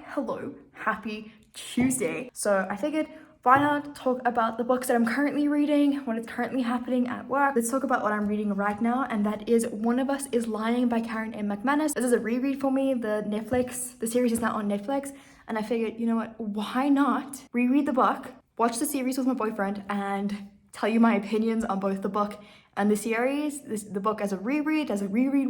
Hello, happy Tuesday. So I figured, why not talk about the books that I'm currently reading, what is currently happening at work. Let's talk about what I'm reading right now, and that is One of Us is Lying by Karen M. McManus. This is a reread for me. The series is now on Netflix, and I figured, you know what, why not reread the book, watch the series with my boyfriend, and tell you my opinions on both the book and the series. The book as a reread,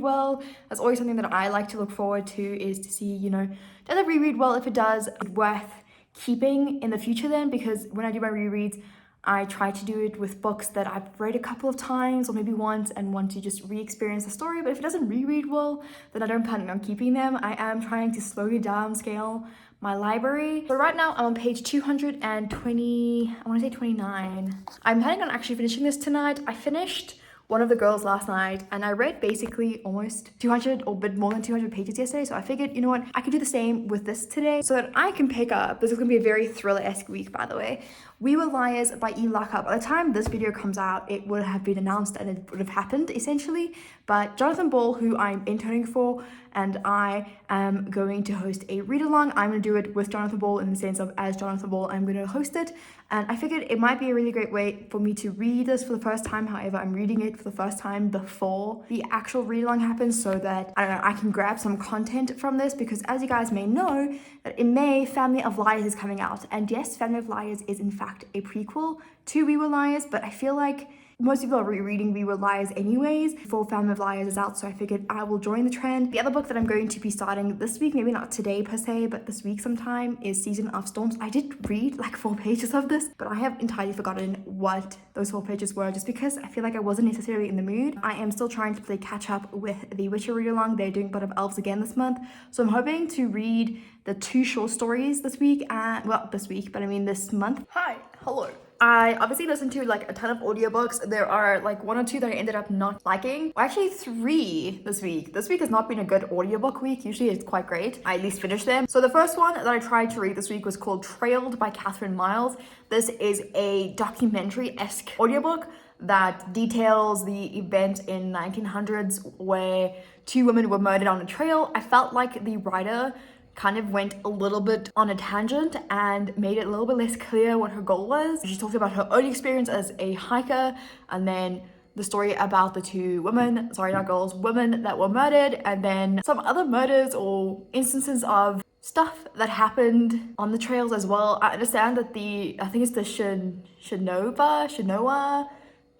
well. That's always something that I like to look forward to, is to see, does it reread well? If it does, it's worth keeping in the future then, because when I do my rereads, I try to do it with books that I've read a couple of times or maybe once and want to just re-experience the story. But if it doesn't reread well, then I don't plan on keeping them. I am trying to slowly downscale my library. So right now I'm on page 220, I want to say 29. I'm planning on actually finishing this tonight. I finished One of the Girls last night, and I read basically almost 200 or a bit more than 200 pages yesterday. So I figured, you know what, I could do the same with this today so that I can pick up, this is gonna be a very thriller-esque week, by the way, We Were Liars by E. Lockup. By the time this video comes out, it would have been announced and it would have happened essentially. But Jonathan Ball, who I'm interning for, and I am going to host a read-along. I'm gonna do it with Jonathan Ball in the sense of, as Jonathan Ball, I'm gonna host it. And I figured it might be a really great way for me to read this for the first time. However, I'm reading it for the first time before the actual read-along happens, so that, I don't know, I can grab some content from this, because as you guys may know, that in May, Family of Liars is coming out. And yes, Family of Liars is in fact a prequel to We Were Liars, but I feel like most people are rereading We Were Liars anyways before Family of Liars is out, so I figured I will join the trend. The other book that I'm going to be starting this week, maybe not today per se, but this week sometime, is Season of Storms. I did read like 4 pages of this, but I have entirely forgotten what those 4 pages were, just because I feel like I wasn't necessarily in the mood. I am still trying to play catch up with the Witcher read-along. They're doing Blood of Elves again this month, so I'm hoping to read the 2 short stories this week, well, this month. Hello. I obviously listened to like a ton of audiobooks. There are like 1 or 2 that I ended up not liking. Well, actually 3 this week. This week has not been a good audiobook week. Usually it's quite great. I at least finish them. So the first one that I tried to read this week was called Trailed by Catherine Miles. This is a documentary-esque audiobook that details the event in 1900s where 2 women were murdered on a trail. I felt like the writer kind of went a little bit on a tangent and made it a little bit less clear what her goal was. She talked about her own experience as a hiker, and then the story about the 2 women that were murdered, and then some other murders or instances of stuff that happened on the trails as well. I understand that I think it's the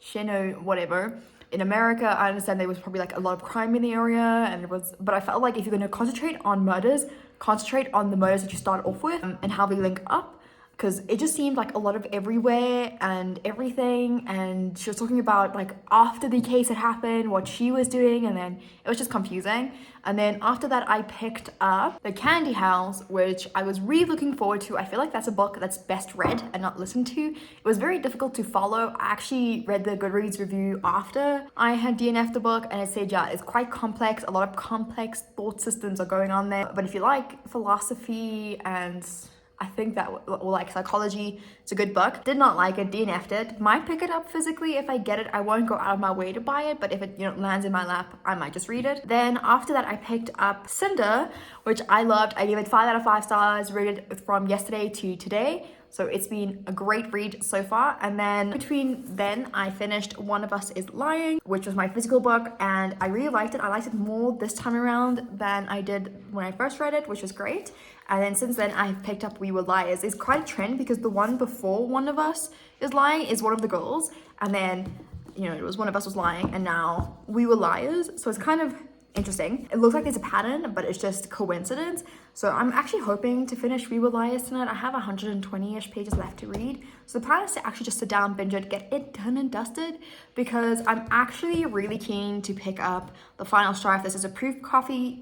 Shino, whatever. In America, I understand there was probably like a lot of crime in the area, but I felt like if you're going to concentrate on murders, concentrate on the murders that you start off with and how they link up, because it just seemed like a lot of everywhere and everything. And she was talking about like after the case had happened, what she was doing, and then it was just confusing. And then after that, I picked up The Candy House, which I was really looking forward to. I feel like that's a book that's best read and not listened to. It was very difficult to follow. I actually read the Goodreads review after I had DNF'd the book, and it said, yeah, it's quite complex. A lot of complex thought systems are going on there. But if you like philosophy and I think that, or like psychology, it's a good book. Did not like it, DNF'd it. Might pick it up physically if I get it. I won't go out of my way to buy it, but if it lands in my lap, I might just read it. Then after that, I picked up Cinder, which I loved. I gave it 5 out of 5 stars, rated it from yesterday to today. So it's been a great read so far. And then between then, I finished One of Us is Lying, which was my physical book, and I really liked it. I liked it more this time around than I did when I first read it, which was great. And then since then, I've picked up We Were Liars. It's quite a trend, because the one before One of Us is Lying is One of the Girls, and then, it was One of Us was Lying, and now We Were Liars. So it's kind of interesting. It looks like there's a pattern, but it's just coincidence. So I'm actually hoping to finish We Were Liars tonight. I have 120-ish pages left to read. So the plan is to actually just sit down, binge it, get it done and dusted, because I'm actually really keen to pick up The Final Strife. This is a proof copy.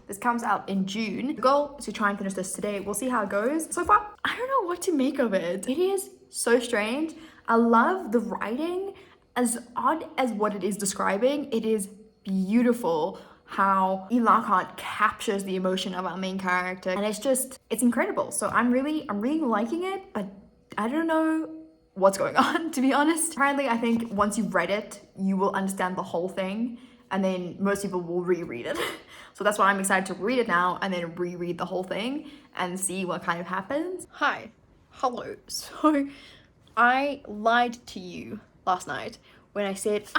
This comes out in June. The goal is to try and finish this today. We'll see how it goes. So far, I don't know what to make of it. It is so strange. I love the writing. As odd as what it is describing, it is beautiful how E. Lockhart captures the emotion of our main character, and it's incredible. So I'm really liking it, but I don't know what's going on, to be honest. Apparently, I think once you've read it, you will understand the whole thing, and then most people will reread it. So that's why I'm excited to read it now and then reread the whole thing and see what kind of happens. Hi, hello. So I lied to you last night when I said,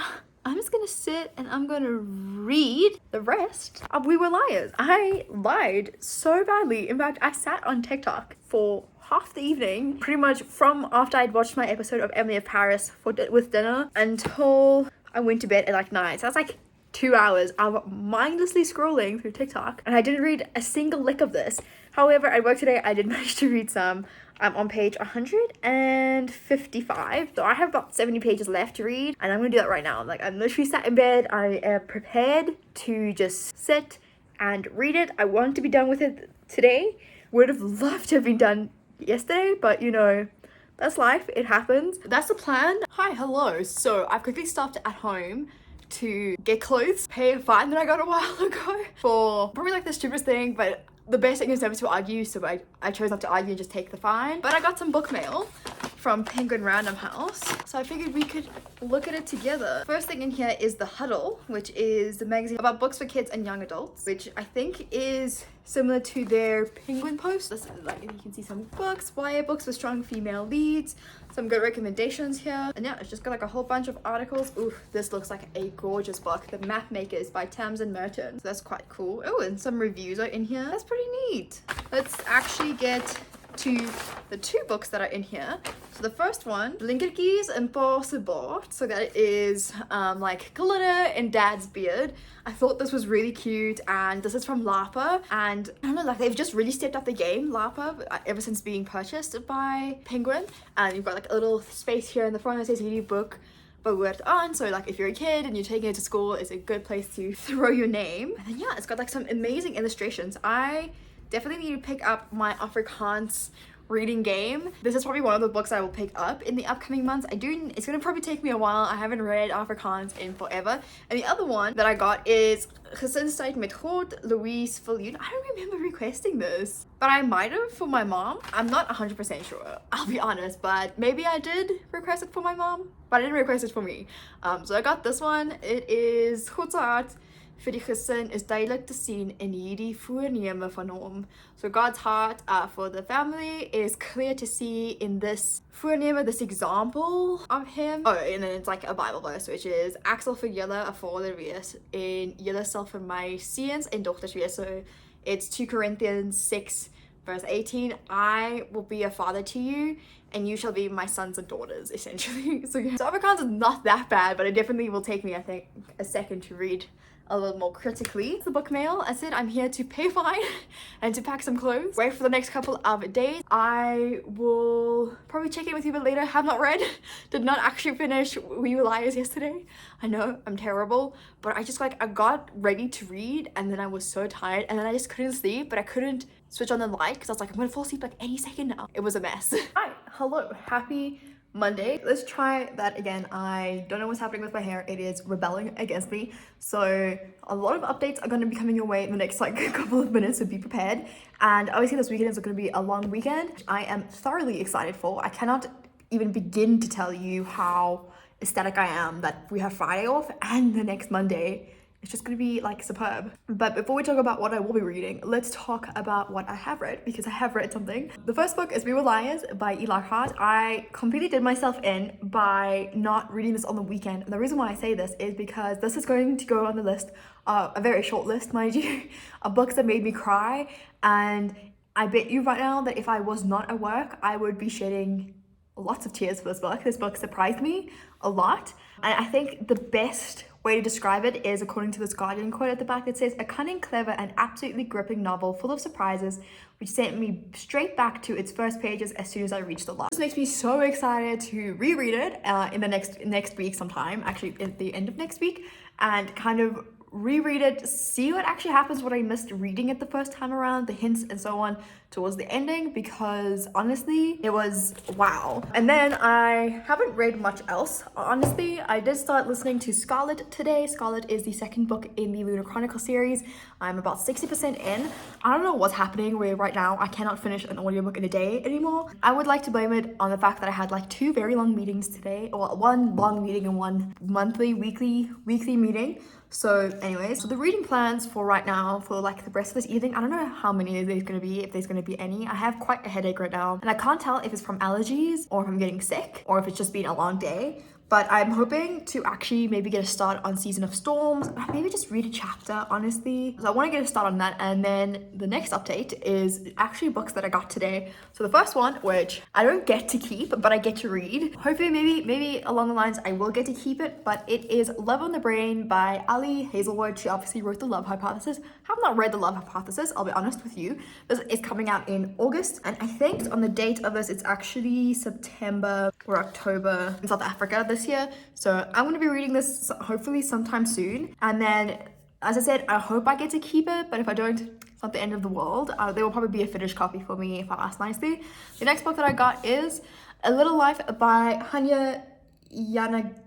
I'm just gonna sit and I'm gonna read the rest. We were liars. I lied so badly. In fact, I sat on TikTok for half the evening, pretty much from after I'd watched my episode of Emily of Paris with dinner until I went to bed at like 9. So that's like 2 hours of mindlessly scrolling through TikTok, and I didn't read a single lick of this. However, at work today, I did manage to read some. I'm on page 155, so I have about 70 pages left to read, and I'm gonna do that right now. Like, I'm literally sat in bed. I am prepared to just sit and read it. I want to be done with it today. Would have loved to have been done yesterday, but you know, that's life. It happens. That's the plan. Hi, hello. So I've quickly stopped at home to get clothes, pay a fine that I got a while ago for probably like the stupidest thing, but the best thing is never to argue, so I chose not to argue and just take the fine. But I got some book mail from Penguin Random House, so I figured we could look at it together. First thing in here is The Huddle, which is the magazine about books for kids and young adults, which I think is similar to their Penguin post. This is like, you can see some books, YA books with strong female leads, some good recommendations here, and yeah, it's just got like a whole bunch of articles. Ooh, this looks like a gorgeous book, The Map Makers by Tamsin Merton, so that's quite cool. Oh, and some reviews are in here. That's pretty neat. Let's actually get to the 2 books that are in here. So the first one, Blinkertjies Impossible. So that is like glitter in Dad's beard. I thought this was really cute, and this is from Lapa, and I don't know, like they've just really stepped up the game, Lapa, ever since being purchased by Penguin. And you've got like a little space here in the front that says "Hedy book Behoort aan," so like if you're a kid and you're taking it to school, it's a good place to throw your name. And then yeah, it's got like some amazing illustrations. I definitely need to pick up my Afrikaans reading game. This is probably one of the books I will pick up in the upcoming months. It's gonna probably take me a while. I haven't read Afrikaans in forever. And the other one that I got is Gezinstheid met God, Louise Viljoen. I don't remember requesting this, but I might have for my mom. I'm not 100% sure, I'll be honest, but maybe I did request it for my mom, but I didn't request it for me. So I got this one. It is God se hart vir die gesin is duidelik te sien in hierdie voorneme van hom. So God's heart for the family is clear to see in this voorneme, this example of him. Oh, and then it's like a Bible verse, which is Ek sal vir julle 'n vader wees en julle sal vir my seuns en dogters wees. So it's 2 Corinthians 6 verse 18. I will be a father to you and you shall be my sons and daughters, essentially. So yeah, so Afrikaans is not that bad, but it definitely will take me, I think, a second to read a little more critically. The book mail, I said I'm here to pay fine and to pack some clothes. Wait for the next couple of days. I will probably check in with you a bit later. Have not read, did not actually finish We Were Liars yesterday. I know, I'm terrible, but I just I got ready to read and then I was so tired and then I just couldn't sleep, but I couldn't switch on the light because I was like, I'm gonna fall asleep like any second now. It was a mess. Hi, hello, happy Monday. Let's try that again. I don't know what's happening with my hair. It is rebelling against me. So a lot of updates are going to be coming your way in the next couple of minutes, so be prepared. And obviously this weekend is going to be a long weekend, which I am thoroughly excited for. I cannot even begin to tell you how ecstatic I am that we have Friday off and the next Monday. It's just gonna be superb. But before we talk about what I will be reading, let's talk about what I have read, because I have read something. The first book is We Were Liars by E. Lockhart. I completely did myself in by not reading this on the weekend. And the reason why I say this is because this is going to go on the list, a very short list, mind you, of books that made me cry. And I bet you right now that if I was not at work, I would be shedding lots of tears for this book. This book surprised me a lot. And I think the best way to describe it is, according to this Guardian quote at the back, it says, "A cunning, clever, and absolutely gripping novel full of surprises, which sent me straight back to its first pages as soon as I reached the last." This makes me so excited to reread it in the next week sometime, actually at the end of next week, and kind of reread it, see what actually happens, what I missed reading it the first time around, the hints and so on towards the ending, because honestly it was wow. And then I haven't read much else, honestly. I did start listening to Scarlet today. Scarlet is the second book in the Lunar Chronicle series. I'm about 60% in. I don't know what's happening where right now I cannot finish an audiobook in a day anymore. I would like to blame it on the fact that I had 2 very long meetings today, or one long meeting and one weekly meeting. So anyways, so the reading plans for right now, for like the rest of this evening, I don't know how many there's gonna be, if there's gonna be any. I have quite a headache right now, and I can't tell if it's from allergies or if I'm getting sick or if it's just been a long day. But I'm hoping to actually maybe get a start on Season of Storms, maybe just read a chapter, honestly. So I want to get a start on that. And then the next update is actually books that I got today. So the first one, which I don't get to keep, but I get to read. Hopefully maybe along the lines I will get to keep it, but it is Love on the Brain by Ali Hazelwood. She obviously wrote The Love Hypothesis. I have not read The Love Hypothesis, I'll be honest with you. This is coming out in August, and I think on the date of this, it's actually September or October in South Africa this year. So I'm going to be reading this hopefully sometime soon, and then as I said, I hope I get to keep it, but if I don't, it's not the end of the world. There will probably be a finished copy for me if I ask nicely. The next book that I got is A Little Life by Hanya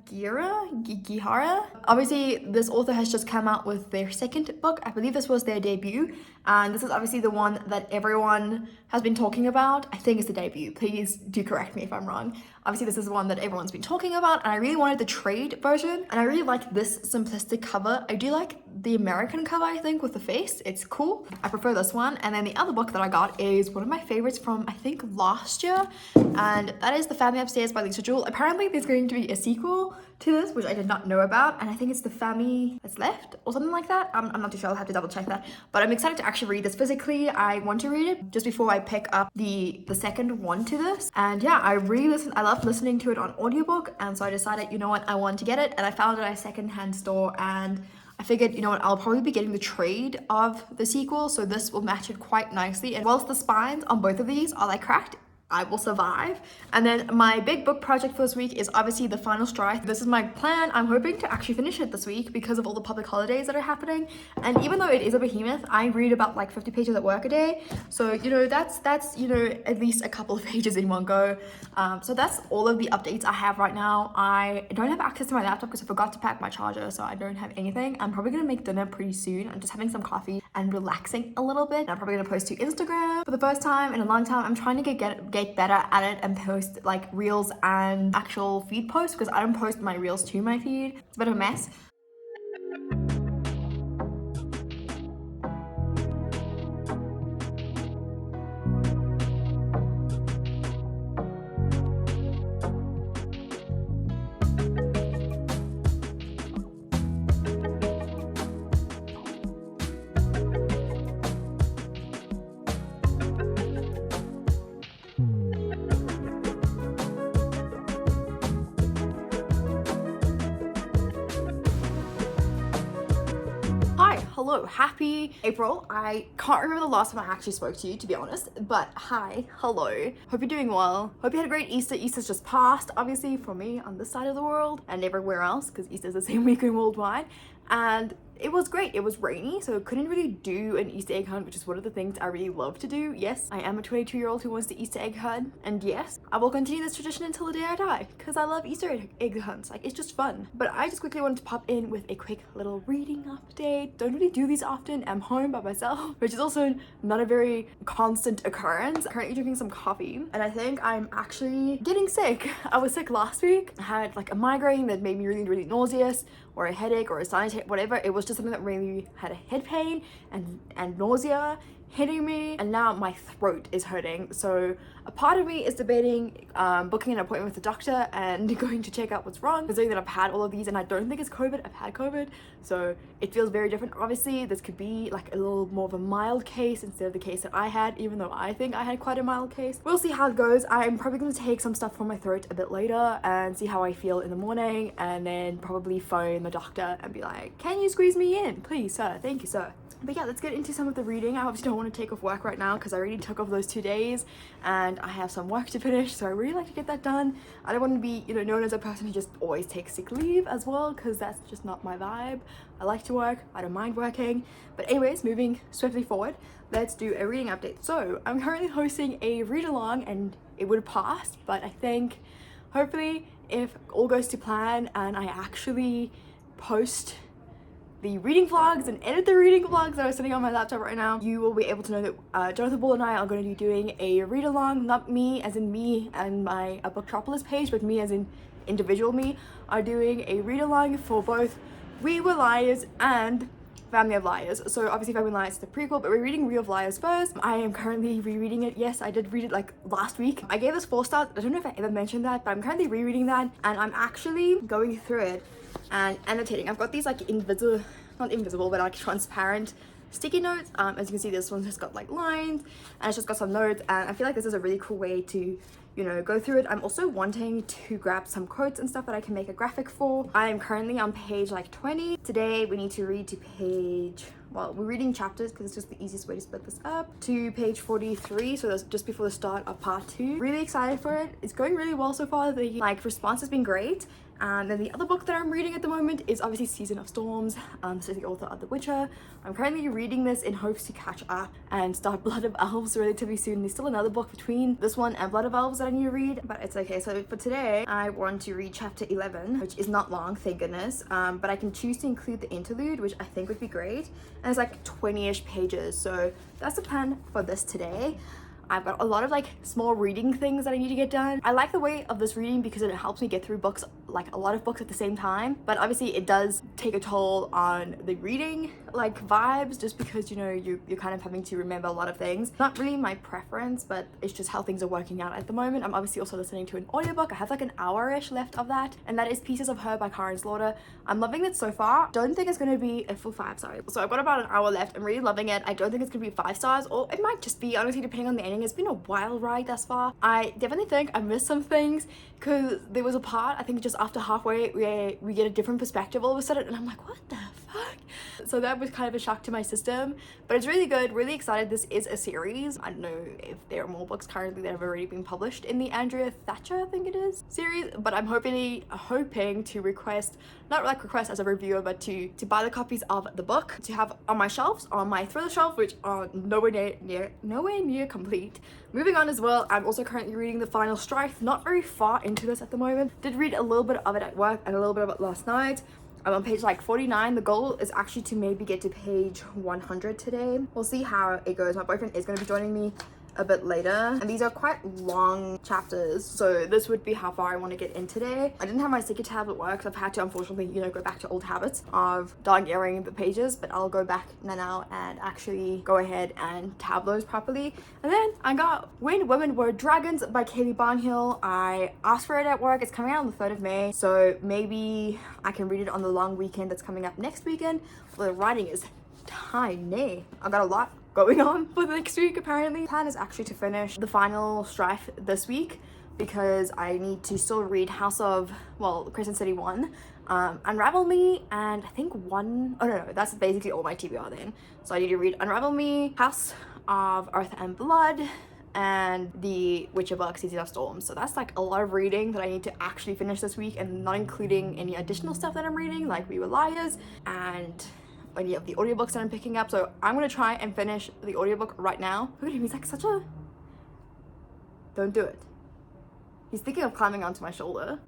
Gihara. Obviously, this author has just come out with their second book. I believe this was their debut, and this is obviously the one that everyone has been talking about. I think it's the debut. Please do correct me if I'm wrong. Obviously, this is the one that everyone's been talking about, and I really wanted the trade version, and I really like this simplistic cover. I do like the American cover, I think, with the face. It's cool. I prefer this one. And then the other book that I got is one of my favorites from, I think, last year, and that is The Family Upstairs by Lisa Jewell. Apparently, there's going to be a sequel to this, which I did not know about, and I think it's The Family That's Left or something like that. I'm not too sure. I'll have to double check that, but I'm excited to actually read this physically. I want to read it just before I pick up the second one to this, and yeah, I love listening to it on audiobook, and so I decided, you know what, I want to get it, and I found it at a secondhand store, and I figured, you know what, I'll probably be getting the trade of the sequel, so this will match it quite nicely. And whilst the spines on both of these are like cracked, I will survive. And then my big book project for this week is obviously The Final Strike. This is my plan. I'm hoping to actually finish it this week because of all the public holidays that are happening. And even though it is a behemoth, I read about like 50 pages at work a day. So, you know, that's you know, at least a couple of pages in one go. So that's all of the updates I have right now. I don't have access to my laptop because I forgot to pack my charger, so I don't have anything. I'm probably gonna make dinner pretty soon. I'm just having some coffee and relaxing a little bit. I'm probably gonna post to Instagram for the first time in a long time. I'm trying to get better at it and post like reels and actual feed posts, because I don't post my reels to my feed. It's a bit of a mess. Hello, happy April. I can't remember the last time I actually spoke to you, to be honest, but hi, hello. Hope you're doing well. Hope you had a great Easter. Easter's just passed, obviously, for me on this side of the world and everywhere else, because Easter's the same weekend worldwide. And it was great. It was rainy, so I couldn't really do an Easter egg hunt, which is one of the things I really love to do. Yes, I am a 22-year-old who wants to Easter egg hunt, and yes, I will continue this tradition until the day I die, because I love Easter egg hunts. Like, it's just fun. But I just quickly wanted to pop in with a quick little reading update. Don't really do these often. I'm home by myself, which is also not a very constant occurrence. I'm currently drinking some coffee, and I think I'm actually getting sick. I was sick last week. I had like a migraine that made me really, really nauseous, or a headache, or a sinus headache, whatever. It was just something that really had a head pain and nausea hitting me, and now my throat is hurting. So a part of me is debating booking an appointment with the doctor and going to check out what's wrong, considering that I've had all of these and I don't think it's COVID. I've had COVID, so it feels very different. Obviously, this could be like a little more of a mild case instead of the case that I had, even though I think I had quite a mild case. We'll see how it goes. I'm probably going to take some stuff from my throat a bit later and see how I feel in the morning, and then probably phone the doctor and be like, can you squeeze me in, please, sir? Thank you, sir. But yeah, let's get into some of the reading. I obviously don't want to take off work right now because I already took off those 2 days and I have some work to finish, so I really like to get that done. I don't want to be, you know, known as a person who just always takes sick leave as well, because that's just not my vibe. I like to work. I don't mind working. But anyways, moving swiftly forward, let's do a reading update. So I'm currently hosting a read along, and it would have passed, but I think hopefully if all goes to plan and I actually post the reading vlogs and edit the reading vlogs that are sitting on my laptop right now, you will be able to know that Jonathan Bull and I are going to be doing a read along. Not me as in me and my Booktropolis page, but me as in individual me are doing a read along for both We Were Liars and Family of Liars. So obviously Family of Liars is the prequel, but we're reading Real of Liars first. I am currently rereading it. Yes, I did read it like last week. I gave this 4 stars. I don't know if I ever mentioned that, but I'm currently rereading that and I'm actually going through it and annotating. I've got these like not invisible, but like transparent sticky notes. As you can see, this one's just got like lines and it's just got some notes, and I feel like this is a really cool way to, you know, go through it. I'm also wanting to grab some quotes and stuff that I can make a graphic for. I am currently on page like 20. Today we need to read to page, well, we're reading chapters because it's just the easiest way to split this up, to page 43. So that's just before the start of part 2. Really excited for it. It's going really well so far. The like response has been great. And then the other book that I'm reading at the moment is obviously Season of Storms. This is the author of The Witcher. I'm currently reading this in hopes to catch up and start Blood of Elves relatively soon. There's still another book between this one and Blood of Elves that I need to read, but it's okay. So for today, I want to read chapter 11, which is not long, thank goodness. But I can choose to include the interlude, which I think would be great. And it's like 20-ish pages. So that's the plan for this today. I've got a lot of like small reading things that I need to get done. I like the way of this reading because it helps me get through books, like a lot of books at the same time, but obviously it does take a toll on the reading like vibes, just because, you know, you're kind of having to remember a lot of things. Not really my preference, but it's just how things are working out at the moment. I'm obviously also listening to an audiobook. I have like an hour-ish left of that, and that is Pieces of Her by Karen Slaughter. I'm loving it so far. Don't think it's going to be a full 5, sorry. So I've got about an hour left. I'm really loving it. I don't think it's going to be 5 stars, or it might just be, honestly, depending on the ending. It's been a wild ride thus far. I definitely think I missed some things because there was a part, I think just after halfway, where we get a different perspective all of a sudden, and I'm like, what the fuck? So that was kind of a shock to my system, but it's really good. Really excited. This is a series. I don't know if there are more books currently that have already been published in the Andrea Thatcher, I think it is, series, but I'm hoping to request, not like request as a reviewer, but to buy the copies of the book to have on my shelves, on my thriller shelf, which are nowhere near complete. Moving on as well, I'm also currently reading The Final Strife. Not very far into this at the moment. Did read a little bit of it at work and a little bit of it last night. I'm on page like 49. The goal is actually to maybe get to page 100 today. We'll see how it goes. My boyfriend is going to be joining me a bit later, and these are quite long chapters, so this would be how far I want to get in today. I didn't have my sticky tab at work, so I've had to unfortunately, you know, go back to old habits of dog earring the pages, but I'll go back now and actually go ahead and tab those properly. And then I got When Women Were Dragons by Kaylee Barnhill. I asked for it at work. It's coming out on the 3rd of May, so maybe I can read it on the long weekend that's coming up next weekend. Well, the writing is tiny. I got a lot going on for the next week apparently. The plan is actually to finish The Final Strife this week because I need to still read Crescent City 1, Unravel Me, and I think that's basically all my TBR then. So I need to read Unravel Me, House of Earth and Blood, and the Witcher book, Season of Storms. So that's like a lot of reading that I need to actually finish this week, and not including any additional stuff that I'm reading, like We Were Liars and any of the audiobooks that I'm picking up. So I'm gonna try and finish the audiobook right now. Look at him, he's like such a... Don't do it. He's thinking of climbing onto my shoulder.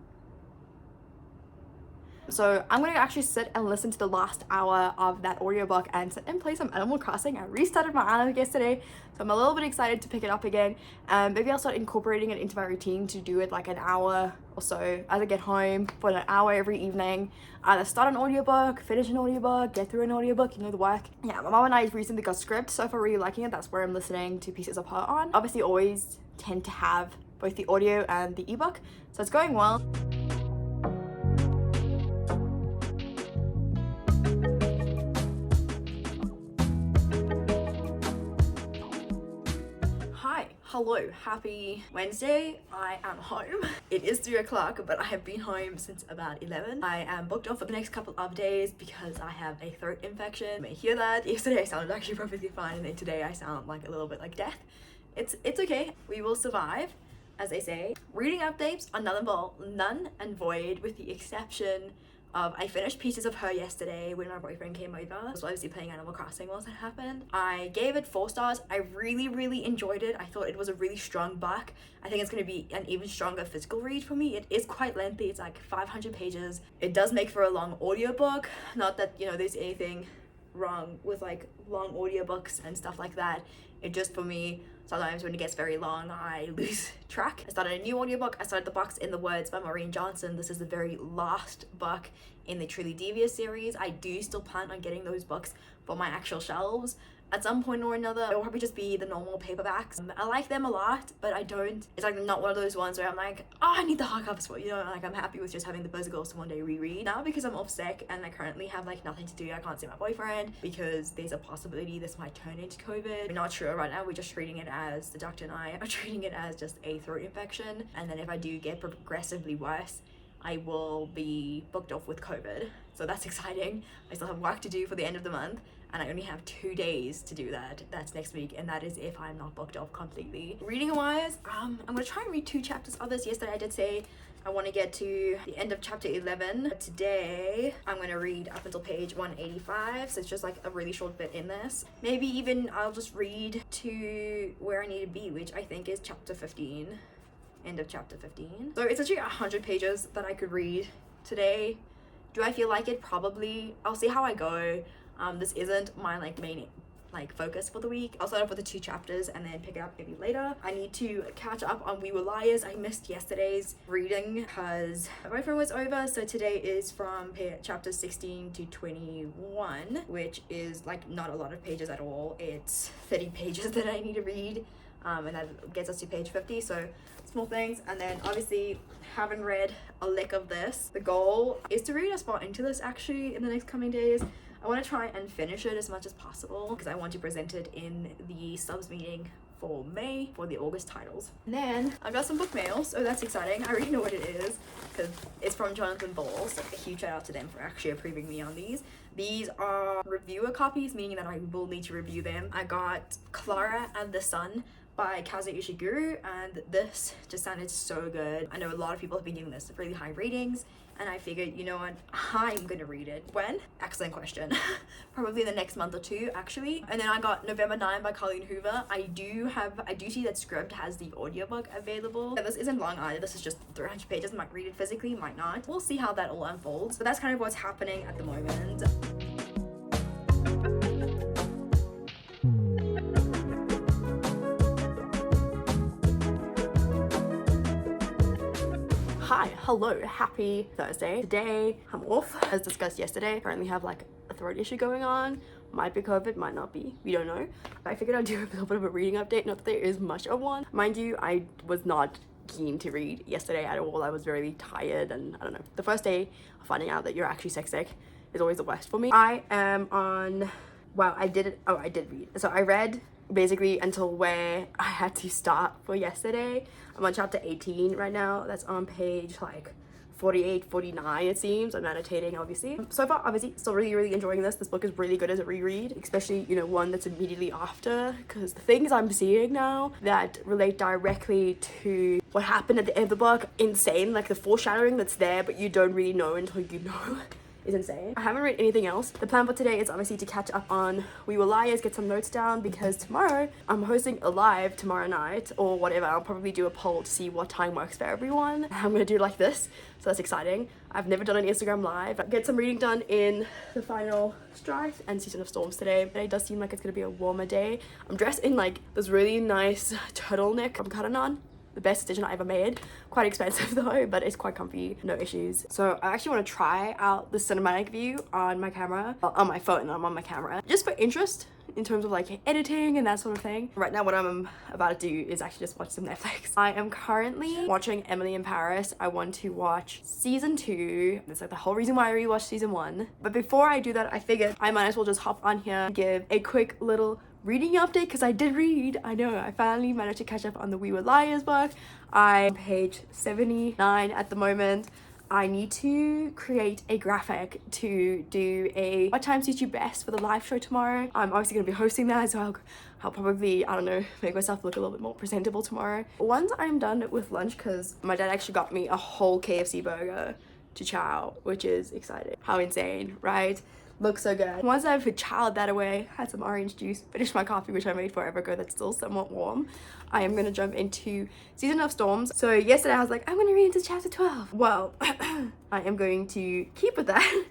So I'm gonna actually sit and listen to the last hour of that audiobook and sit and play some Animal Crossing. I restarted my island yesterday, so I'm a little bit excited to pick it up again. Maybe I'll start incorporating it into my routine to do it like an hour or so as I get home for an hour every evening. Either start an audiobook, finish an audiobook, get through an audiobook, you know the work. Yeah, my mom and I recently got Script, so if I'm really liking it, that's where I'm listening to Pieces of Her on. Obviously always tend to have both the audio and the ebook, so it's going well. Hello, happy Wednesday. I am home. It is 3 o'clock, but I have been home since about 11. I am booked off for the next couple of days because I have a throat infection. You may hear that. Yesterday I sounded actually perfectly fine, and then today I sound like a little bit like death. It's okay. We will survive, as they say. Reading updates are none and void, with the exception of I finished Pieces of Her yesterday when my boyfriend came over. I was obviously playing Animal Crossing whilst that happened. I gave it 4 stars. I really enjoyed it. I thought it was a really strong book. I think it's going to be an even stronger physical read for me. It is quite lengthy. It's like 500 pages. It does make for a long audiobook. Not that, you know, there's anything wrong with like long audiobooks and stuff like that. It just, for me, Sometimes when it gets very long, I lose track. I started a new audiobook. I started The Box in the Woods by Maureen Johnson. This is the very last book in the Truly Devious series. I do still plan on getting those books for my actual shelves at some point or another. It will probably just be the normal paperbacks. I like them a lot, but I don't, it's like not one of those ones where I'm like, oh, I need the hardcovers for, you know, like I'm happy with just having the physicals to one day reread. Now because I'm off sick and I currently have like nothing to do, I can't see my boyfriend because there's a possibility this might turn into COVID. We're not sure right now. We're just treating it as, the doctor and I are treating it as just a throat infection, and then if I do get progressively worse, I will be booked off with COVID. So that's exciting. I still have work to do for the end of the month, and I only have 2 days to do that. That's next week, and that is if I'm not booked off completely. Reading wise, I'm gonna try and read 2 chapters of this. Yesterday I did say I want to get to the end of chapter 11. But today I'm gonna read up until page 185, so it's just like a really short bit in this. Maybe even I'll just read to where I need to be, which I think is chapter 15. End of chapter 15. So it's actually 100 pages that I could read today. Do I feel like it? Probably. I'll see how I go. This isn't my main focus for the week. I'll start off with the 2 chapters and then pick it up maybe later. I need to catch up on We Were Liars. I missed yesterday's reading because my boyfriend was over, so today is from chapter 16 to 21, which is not a lot of pages at all. It's 30 pages that I need to read, and that gets us to page 50, so small things. And then obviously haven't read a lick of this. The goal is to read a spot into this actually in the next coming days. I want to try and finish it as much as possible because I want to present it in the subs meeting for May for the August titles. And then I've got some book mail, so that's exciting. I already know what it is because it's from Jonathan Ball, so a huge shout out to them for actually approving me on these. These are reviewer copies, meaning that I will need to review them. I got Clara and the Sun by Kazu Ishiguro, and this just sounded so good. I know a lot of people have been giving this really high ratings, and I figured, you know what, I'm gonna read it. When? Excellent question. Probably in the next month or 2 actually. And then I got November 9 by Colleen Hoover. I do see that Scribd has the audiobook available. Yeah, this isn't long either. This is just 300 pages. Might read it physically, might not. We'll see how that all unfolds. But that's kind of what's happening at the moment. Hi, hello, happy Thursday. Today I'm off, as discussed yesterday. Currently have a throat issue going on. Might be COVID, might not be, we don't know. I figured I'd do a little bit of a reading update, not that there is much of one. Mind you, I was not keen to read yesterday at all. I was very tired, and I don't know. The first day of finding out that you're actually sick is always the worst for me. I am on, wow, I did read. So I read basically until where I had to start for yesterday. I'm on chapter 18 right now. That's on page 48, 49 it seems. I'm annotating obviously. So far obviously still really enjoying this. This book is really good as a reread, especially, you know, one that's immediately after, because the things I'm seeing now that relate directly to what happened at the end of the book, insane. The foreshadowing that's there but you don't really know until you know is insane. I haven't read anything else. The plan for today is obviously to catch up on We Were Liars, get some notes down, because tomorrow I'm hosting a live tomorrow night or whatever. I'll probably do a poll to see what time works for everyone. I'm gonna do it like this, so that's exciting. I've never done an Instagram live. Get some reading done in the final strikes and Season of Storms today. Today does seem like it's gonna be a warmer day. I'm dressed in this really nice turtleneck from Karanan. The best decision I ever made. Quite expensive though, but it's quite comfy, no issues. So I actually want to try out the cinematic view on my camera, well, on my phone. I'm on my camera, just for interest in terms of editing and that sort of thing. Right now what I'm about to do is actually just watch some Netflix. I am currently watching Emily in Paris. I want to watch season 2. It's the whole reason why I rewatched season 1. But before I do that, I figured I might as well just hop on here and give a quick little reading update, because I did read. I know I finally managed to catch up on the We Were Liars book. I'm on page 79 at the moment. I need to create a graphic to do a what time suits you best for the live show tomorrow. I'm obviously going to be hosting that, so I'll probably, I don't know, make myself look a little bit more presentable tomorrow. Once I'm done with lunch, because my dad actually got me a whole KFC burger to chow, which is exciting. How insane, right? Looks so good. Once I've chowed that away, had some orange juice, finished my coffee, which I made forever ago, that's still somewhat warm, I am gonna jump into Season of Storms. So yesterday I was like, I'm gonna read into chapter 12. Well, I am going to keep with that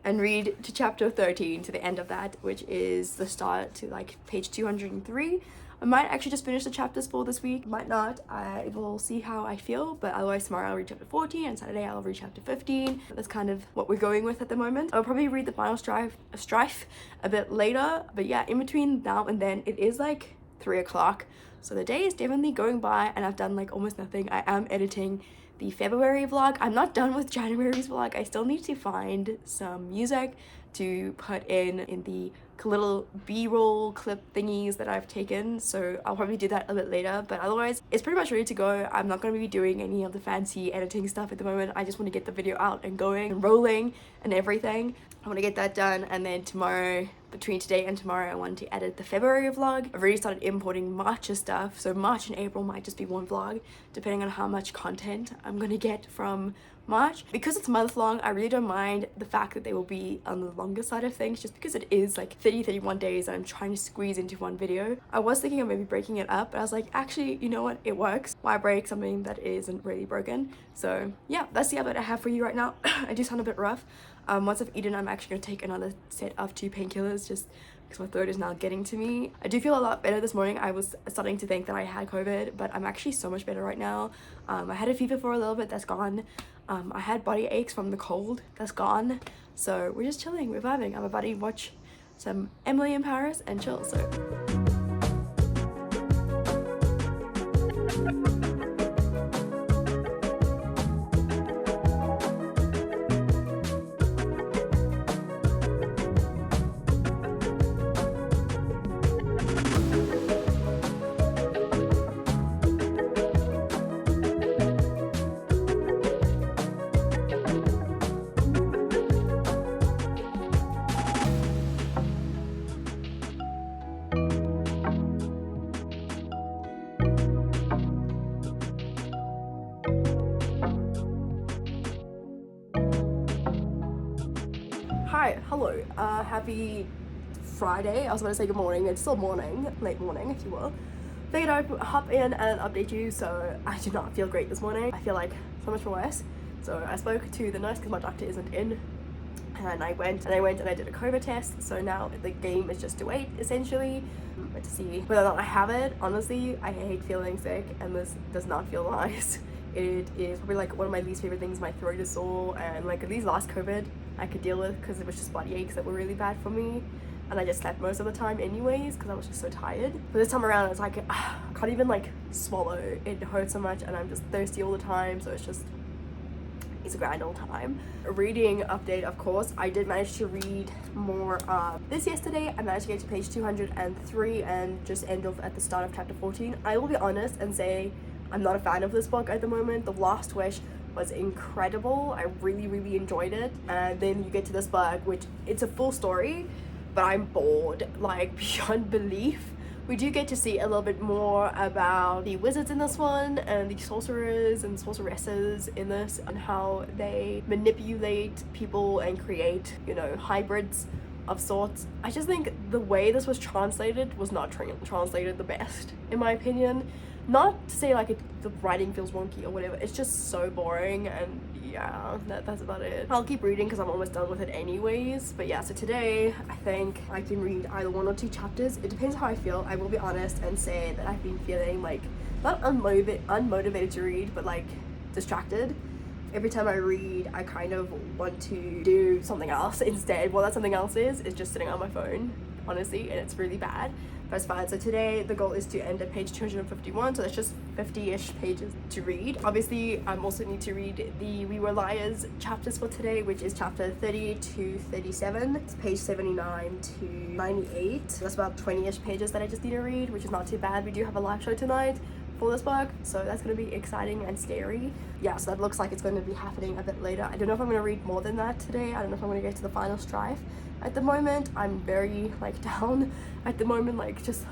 and read to chapter 13, to the end of that, which is the start to page 203 I might actually just finish the chapters for this week, might not. I will see how I feel, but otherwise tomorrow I'll read chapter 14 and Saturday I'll read chapter 15. That's kind of what we're going with at the moment. I'll probably read the final strife a bit later, but yeah, in between now and then it is like 3 o'clock, so the day is definitely going by and I've done like almost nothing. I am editing the February vlog. I'm not done with January's vlog. I still need to find some music to put in the little b-roll clip thingies that I've taken, so I'll probably do that a bit later, but otherwise it's pretty much ready to go. I'm not going to be doing any of the fancy editing stuff at the moment. I just want to get the video out and going and rolling and everything. I want to get that done, and then tomorrow, between today and tomorrow, I want to edit the February vlog. I've already started importing March's stuff, so March and April might just be one vlog depending on how much content I'm gonna get from March. Because it's month long, I really don't mind the fact that they will be on the longer side of things, just because it is like 31 days and I'm trying to squeeze into one video. I was thinking of maybe breaking it up, but I was like, actually, you know what, it works. Why break something that isn't really broken? So yeah, that's the update I have for you right now. I do sound a bit rough. Once I've eaten, I'm actually gonna take another set of 2 painkillers just because my throat is now getting to me. I do feel a lot better this morning. I was starting to think that I had COVID, but I'm actually so much better right now. I had a fever for a little bit, that's gone. I had body aches from the cold, that's gone. So we're just chilling, we're vibing. I'm about to watch some Emily in Paris and chill, so. Hi, hello, happy Friday. I was about to say good morning, it's still morning, late morning if you will. Figured I'd hop in and update you. So I do not feel great this morning. I feel like so much worse. So I spoke to the nurse because my doctor isn't in, and I went and I did a COVID test. So now the game is just to wait, essentially, to see whether or not I have it. Honestly, I hate feeling sick and this does not feel nice. It is probably like one of my least favorite things. My throat is sore, and like at least last COVID I could deal with because it was just body aches that were really bad for me, and I just slept most of the time anyways because I was just so tired. But this time around it's like I can't even like swallow, it hurts so much, and I'm just thirsty all the time, so it's a grand old time. A reading update, of course, I did manage to read more this yesterday. I managed to get to page 203 and just end off at the start of chapter 14. I will be honest and say I'm not a fan of this book at the moment. The Last Wish was incredible. I really enjoyed it, and then you get to this book which it's a full story, but I'm bored like beyond belief. We do get to see a little bit more about the wizards in this one and the sorcerers and sorceresses in this, and how they manipulate people and create, you know, hybrids of sorts. I just think the way this was translated was not translated the best, in my opinion. Not to say like the writing feels wonky or whatever, it's just so boring, and yeah, that's about it. I'll keep reading because I'm almost done with it anyways. But yeah, so today I think I can read either 1 or 2 chapters. It depends how I feel. I will be honest and say that I've been feeling like not unmotivated to read, but like distracted. Every time I read, I kind of want to do something else instead. What that something else is just sitting on my phone, honestly, and it's really bad. But it's fine. So today the goal is to end at page 251, so that's just 50-ish pages to read. Obviously, I also need to read the We Were Liars chapters for today, which is chapter 30 to 37. It's page 79 to 98. So that's about 20-ish pages that I just need to read, which is not too bad. We do have a live show tonight for this book, so that's going to be exciting and scary. Yeah, so that looks like it's going to be happening a bit later. I don't know if I'm going to read more than that today. I don't know if I'm going to get to the final strife. At the moment, I'm very like down at the moment, like just,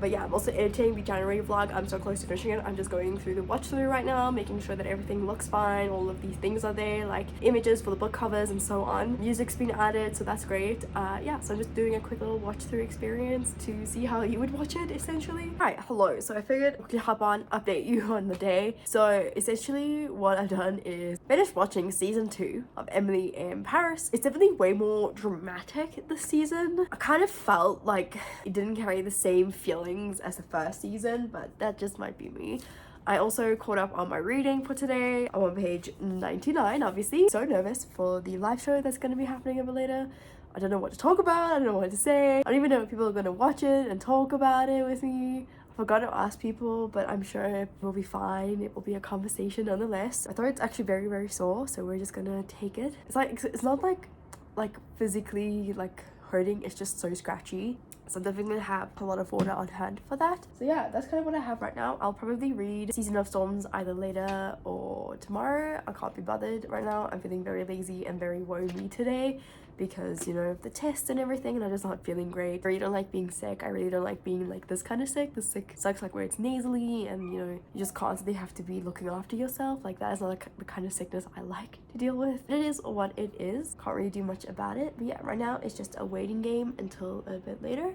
but yeah, I'm also editing the January vlog. I'm so close to finishing it. I'm just going through the watch through right now, making sure that everything looks fine, all of these things are there, like images for the book covers and so on. Music's been added, so that's great. Yeah, so I'm just doing a quick little watch through experience to see how you would watch it, essentially. Alright, hello. So I figured I could hop on, update you on the day. So essentially what I've done is finished watching season 2 of Emily in Paris. It's definitely way more dramatic this season. I kind of felt like it didn't carry the same feeling feelings as the first season, but that just might be me. I also caught up on my reading for today. I'm on page 99, obviously. So nervous for the live show that's going to be happening a bit later. I don't know what to talk about, I don't know what to say. I don't even know if people are going to watch it and talk about it with me. I forgot to ask people, but I'm sure it will be fine. It will be a conversation nonetheless. My throat's actually very, very sore, so we're just gonna take it. It's not like physically like hurting, it's just so scratchy. So I'm definitely gonna have a lot of water on hand for that. So yeah, that's kind of what I have right now. I'll probably read Season of Storms either later or tomorrow. I can't be bothered right now. I'm feeling very lazy and very woe-me today because, you know, the test and everything, and I'm just not feeling great. I really don't like being sick. I really don't like being like this kind of sick. The sick sucks, like where it's nasally and, you know, you just constantly have to be looking after yourself. Like that is not like the kind of sickness I like to deal with. It is what it is. Can't really do much about it. But yeah, right now it's just a waiting game until a bit later.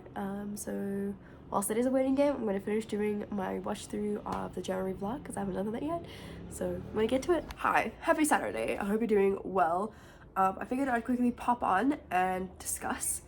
So whilst it is a waiting game, I'm going to finish doing my watch through of the January vlog because I haven't done that yet. So I'm going to get to it. Hi, happy Saturday. I hope you're doing well. I figured I'd quickly pop on and discuss,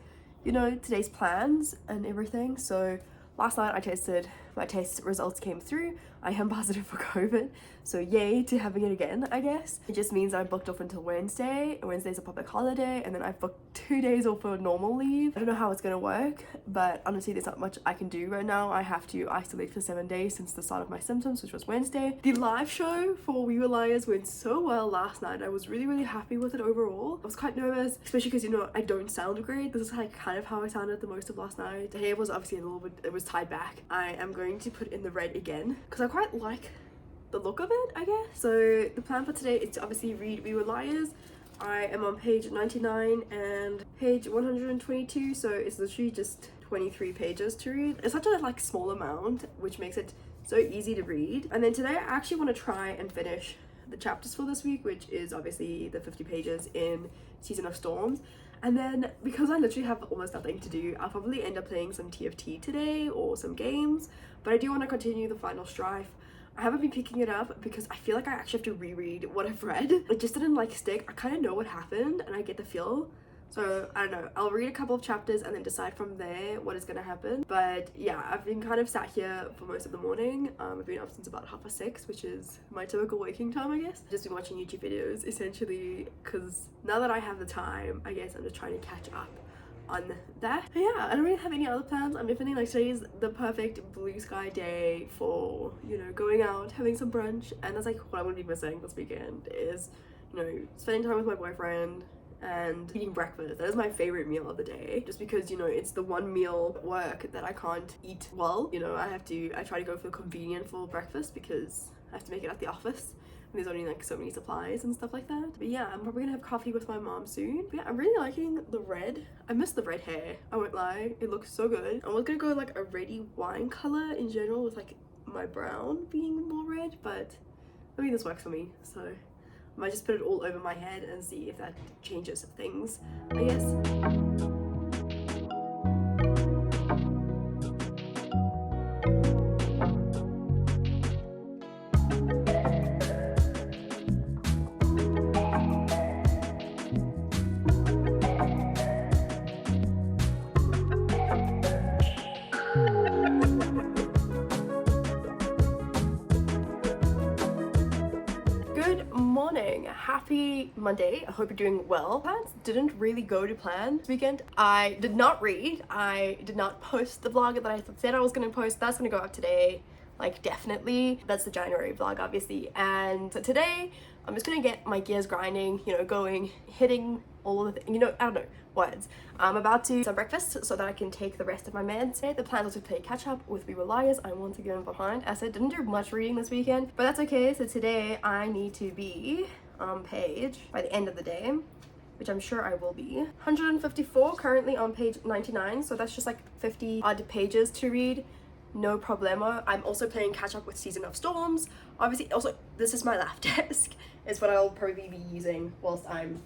you know, today's plans and everything. So last night I tested, my test results came through. I am positive for COVID, so yay to having it again, I guess. It just means I booked off until Wednesday. Wednesday's a public holiday, and then I've booked 2 days off for normal leave. I don't know how it's gonna work, but honestly there's not much I can do right now. I have to isolate for 7 days since the start of my symptoms, which was Wednesday. The live show for We Were Liars went so well last night. I was really, really happy with it overall. I was quite nervous, especially because, you know, I don't sound great. This is like kind of how I sounded the most of last night. The hair was obviously a little bit, it was tied back. I am going to put in the red again because I quite like the look of it, I guess. So the plan for today is to obviously read We Were Liars. I am on page 99 and page 122, so it's literally just 23 pages to read. It's such a like small amount, which makes it so easy to read. And then today I actually want to try and finish the chapters for this week, which is obviously the 50 pages in Season of Storms. And then because I literally have almost nothing to do, I'll probably end up playing some TFT today or some games, but I do want to continue the Final Strife. I haven't been picking it up because I feel like I actually have to reread what I've read. It just didn't like stick. I kind of know what happened and I get the feel. So I don't know, I'll read a couple of chapters and then decide from there what is gonna happen. But yeah, I've been kind of sat here for most of the morning. I've been up since about 6:30, which is my typical waking time, I guess. Just been watching YouTube videos essentially because now that I have the time, I guess I'm just trying to catch up on that. But yeah, I don't really have any other plans. I'm definitely like, today is the perfect blue sky day for, you know, going out, having some brunch, and that's like what I'm gonna be missing this weekend is, you know, spending time with my boyfriend and eating breakfast. That is my favorite meal of the day, just because, you know, it's the one meal at work that I can't eat well. You know, I try to go for convenient for breakfast because I have to make it at the office. There's only like so many supplies and stuff like that. But yeah, I'm probably gonna have coffee with my mom soon. But yeah, I'm really liking the red. I miss the red hair, I won't lie. It looks so good. I was gonna go like a reddy wine color in general with like my brown being more red, but I mean this works for me, so I might just put it all over my head and see if that changes things, I guess. Happy Monday. I hope you're doing well. Plans didn't really go to plan this weekend. I did not read. I did not post the vlog that I said I was going to post. That's going to go up today, like definitely. That's the January vlog, obviously. And so today I'm just going to get my gears grinding, you know, going, hitting all of the, you know, I don't know, words. I'm about to some breakfast so that I can take the rest of my meds. Today the plan was to play catch up with We Were Liars. I'm once again behind. As I said, didn't do much reading this weekend, but that's okay. So today I need to be on page by the end of the day, which I'm sure I will be. 154, currently on page 99, so that's just like 50 odd pages to read. No problemo. I'm also playing catch up with Season of Storms. Obviously, also, this is my lap desk. It's what I'll probably be using whilst I'm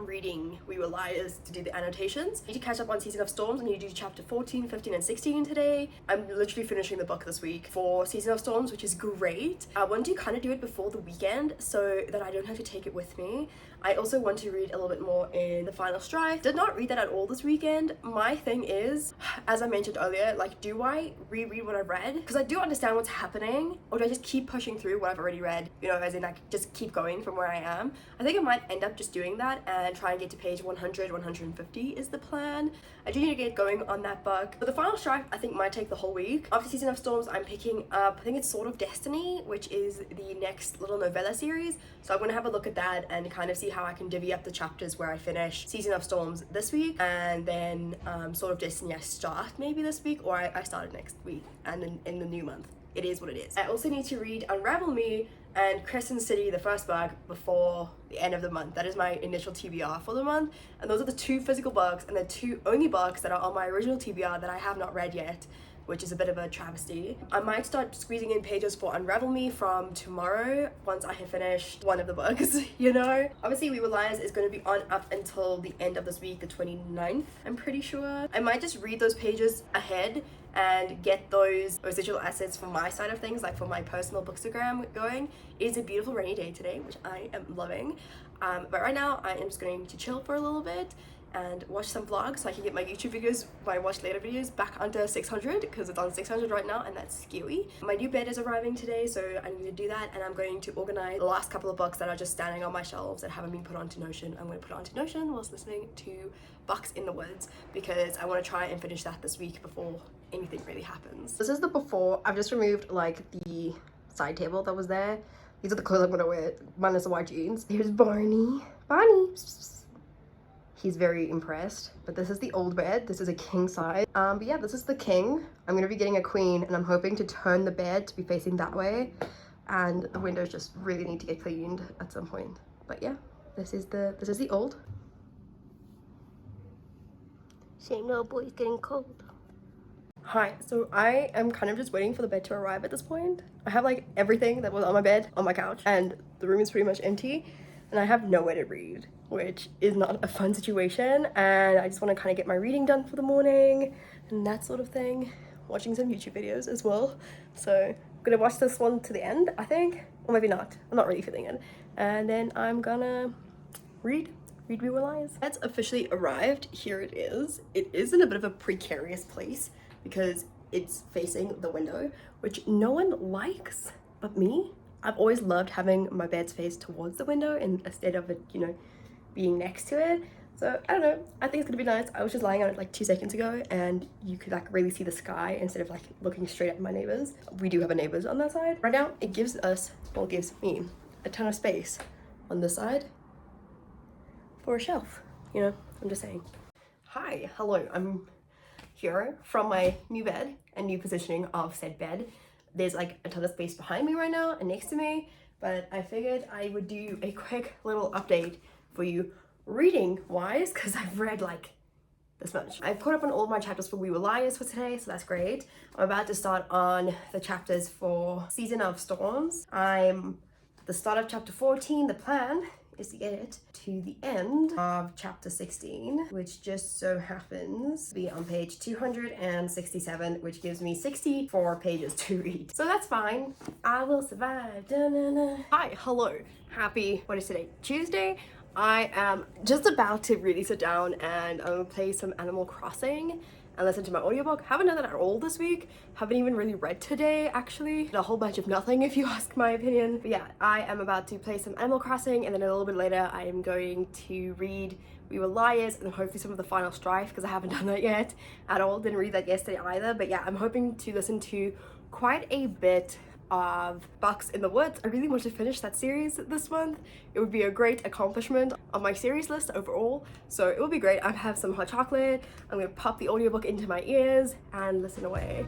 reading We Were Liars to do the annotations. I need to catch up on Season of Storms. I need to do chapter 14, 15, and 16 today. I'm literally finishing the book this week for Season of Storms, which is great. I want to kind of do it before the weekend so that I don't have to take it with me. I also want to read a little bit more in The Final Strife. Did not read that at all this weekend. My thing is, as I mentioned earlier, like, do I reread what I've read? Because I do understand what's happening, or do I just keep pushing through what I've already read? You know, as in like just keep going from where I am. I think I might end up just doing that and try and get to page 100, 150 is the plan. I do need to get going on that book. But The Final Strife, I think, might take the whole week. After Season of Storms, I'm picking up, I think it's Sword of Destiny, which is the next little novella series. So I'm gonna have a look at that and kind of see how I can divvy up the chapters where I finish Season of Storms this week, and then Sword of Destiny I start maybe this week, or I start it next week, and then in the new month. It is what it is. I also need to read Unravel Me and Crescent City, the first book, before the end of the month. That is my initial TBR for the month, and those are the two physical books and the two only books that are on my original TBR that I have not read yet, which is a bit of a travesty. I might start squeezing in pages for Unravel Me from tomorrow once I have finished one of the books, you know? Obviously, We Were Liars is going to be on up until the end of this week, the 29th, I'm pretty sure. I might just read those pages ahead and get those residual assets for my side of things, like for my personal bookstagram going. It is a beautiful rainy day today, which I am loving. But right now, I am just going to chill for a little bit and watch some vlogs so I can get my YouTube videos, my watch later videos, back under 600, because it's on 600 right now and that's scary. My new bed is arriving today, so I need to do that, and I'm going to organize the last couple of books that are just standing on my shelves that haven't been put onto Notion. I'm going to put it onto Notion whilst listening to Bucks in the Woods, because I want to try and finish that this week before anything really happens. This is the before. I've just removed like the side table that was there. These are the clothes I'm gonna wear, minus the white jeans. Here's Barney. Barney! He's very impressed. But this is the old bed. This is a king size. But yeah, this is the king. I'm gonna be getting a queen, and I'm hoping to turn the bed to be facing that way. And the windows just really need to get cleaned at some point. But yeah, this is the old. Same little boy's getting cold. Hi, so I am kind of just waiting for the bed to arrive at this point. I have like everything that was on my bed on my couch, and the room is pretty much empty, and I have nowhere to read, which is not a fun situation. And I just want to kind of get my reading done for the morning and that sort of thing. Watching some YouTube videos as well. So I'm gonna watch this one to the end, I think, or maybe not. I'm not really feeling it. And then I'm gonna read We Were Liars. That's officially arrived. Here it is. It is in a bit of a precarious place because it's facing the window, which no one likes but me. I've always loved having my bed's face towards the window instead of it, you know, being next to it. So I don't know, I think it's gonna be nice. I was just lying on it like 2 seconds ago, and you could like really see the sky instead of like looking straight at my neighbors. We do have a neighbors on that side. Right now, it gives us, well, it gives me a ton of space on this side for a shelf, you know, I'm just saying. Hi, hello, I'm here from my new bed and new positioning of said bed. There's like a ton of space behind me right now and next to me, but I figured I would do a quick little update for you reading wise, because I've read like this much. I've caught up on all of my chapters for We Were Liars for today, so that's great. I'm about to start on the chapters for Season of Storms. I'm at the start of chapter 14. The plan is to get it to the end of chapter 16, which just so happens to be on page 267, which gives me 64 pages to read. So that's fine. I will survive. Da-na-na. Hi, hello. Happy, what is today? Tuesday? I am just about to really sit down and play some Animal Crossing and listen to my audiobook. Haven't done that at all this week. Haven't even really read today, actually. A whole bunch of nothing, if you ask my opinion. But yeah, I am about to play some Animal Crossing, and then a little bit later I am going to read We Were Liars and hopefully some of The Final Strife, because I haven't done that yet at all. Didn't read that yesterday either. But yeah, I'm hoping to listen to quite a bit of Bucks in the Woods. I really want to finish that series this month. It would be a great accomplishment on my series list overall, so it would be great. I have some hot chocolate. I'm gonna pop the audiobook into my ears and listen away.